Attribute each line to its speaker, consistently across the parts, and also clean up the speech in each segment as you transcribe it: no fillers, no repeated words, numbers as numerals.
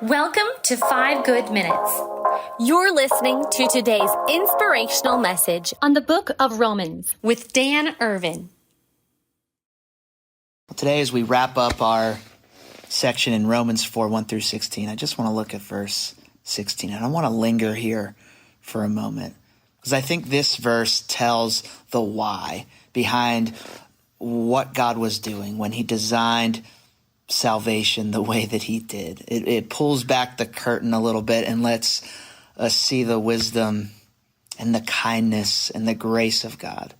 Speaker 1: Welcome to 5 Good Minutes.
Speaker 2: You're listening to today's inspirational message on the book of Romans
Speaker 1: with Dan Irvin.
Speaker 3: Today, as we wrap up our section in Romans 4, 1 through 16, I just want to look at verse 16. And I want to linger here for a moment, because I think this verse tells the why behind what God was doing when he designed salvation the way that he did. It pulls back the curtain a little bit and lets us see the wisdom and the kindness and the grace of God.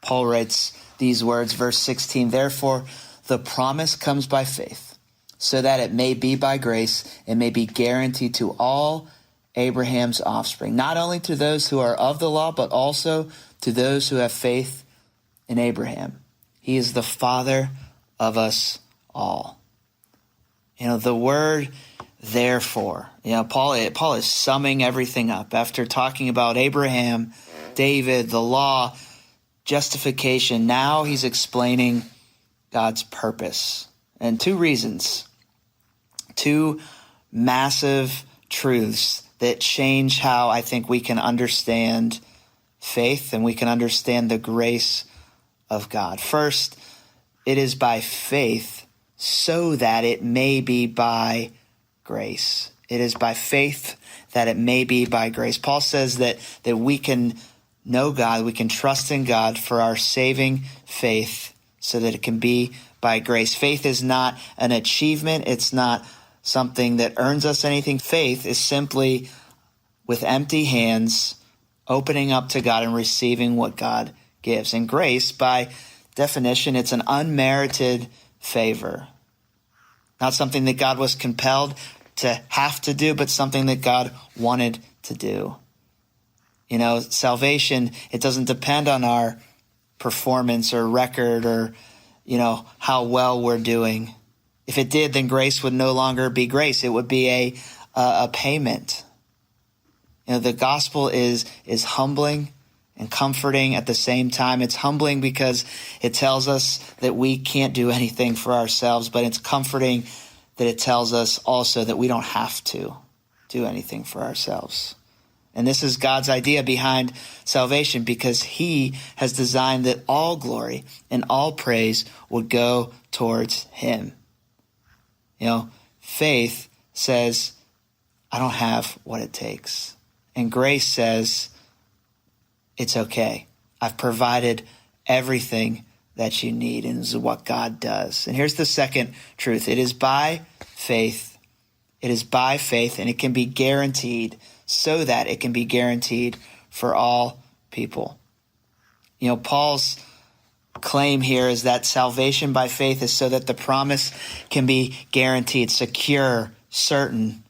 Speaker 3: Paul writes these words, verse 16, "Therefore the promise comes by faith, so that it may be by grace and may be guaranteed to all Abraham's offspring, not only to those who are of the law, but also to those who have faith in Abraham. He is the father of us all." The word therefore, Paul is summing everything up after talking about Abraham, David, the law, justification. Now he's explaining God's purpose, and two reasons, two massive truths that change how I think we can understand faith and we can understand the grace of God. First, it is by faith so that it may be by grace. It is by faith that it may be by grace. Paul says that we can know God, we can trust in God for our saving faith so that it can be by grace. Faith is not an achievement. It's not something that earns us anything. Faith is simply with empty hands, opening up to God and receiving what God gives. And grace, by definition, it's an unmerited favor. Not something that God was compelled to have to do, but something that God wanted to do. Salvation, it doesn't depend on our performance or record or, how well we're doing. If it did, then grace would no longer be grace. It would be a payment. The gospel is humbling and comforting at the same time. It's humbling because it tells us that we can't do anything for ourselves, but it's comforting that it tells us also that we don't have to do anything for ourselves. And this is God's idea behind salvation, because he has designed that all glory and all praise would go towards him. Faith says, I don't have what it takes. And grace says, it's okay. I've provided everything that you need, and this is what God does. And here's the second truth. It is by faith. It is by faith, and it can be guaranteed so that it can be guaranteed for all people. Paul's claim here is that salvation by faith is so that the promise can be guaranteed, secure, certain,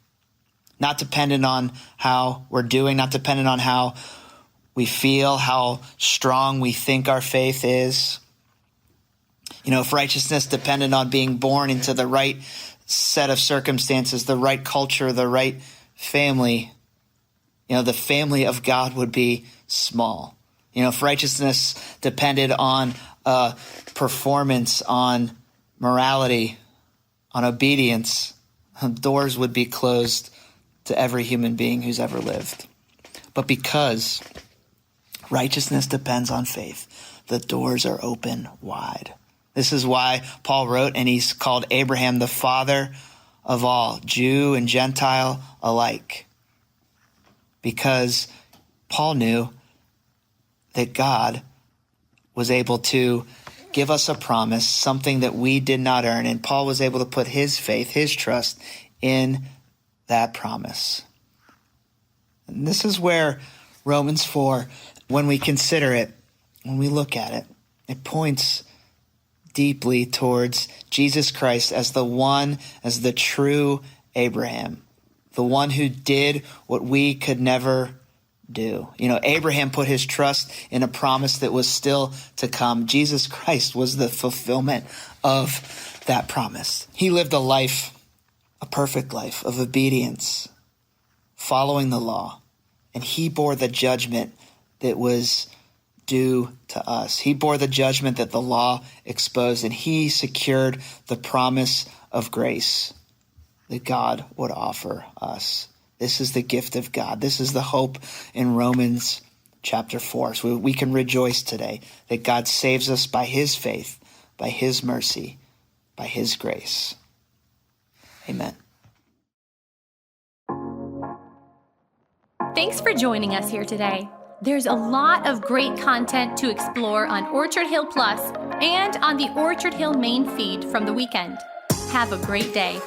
Speaker 3: not dependent on how we're doing, not dependent on how we feel, how strong we think our faith is. If righteousness depended on being born into the right set of circumstances, the right culture, the right family, the family of God would be small. If righteousness depended on performance, on morality, on obedience, doors would be closed to every human being who's ever lived. But because righteousness depends on faith, the doors are open wide. This is why Paul wrote, and he's called Abraham the father of all, Jew and Gentile alike. Because Paul knew that God was able to give us a promise, something that we did not earn, and Paul was able to put his faith, his trust in that promise. And this is where Romans 4, when we consider it, when we look at it, it points deeply towards Jesus Christ as the true Abraham, the one who did what we could never do. Abraham put his trust in a promise that was still to come. Jesus Christ was the fulfillment of that promise. He lived a perfect life of obedience, following the law, and he bore the judgment that was due to us. He bore the judgment that the law exposed, and he secured the promise of grace that God would offer us. This is the gift of God. This is the hope in Romans chapter 4. So we can rejoice today that God saves us by his faith, by his mercy, by his grace. Amen.
Speaker 2: Thanks for joining us here today. There's a lot of great content to explore on Orchard Hill Plus and on the Orchard Hill main feed from the weekend. Have a great day.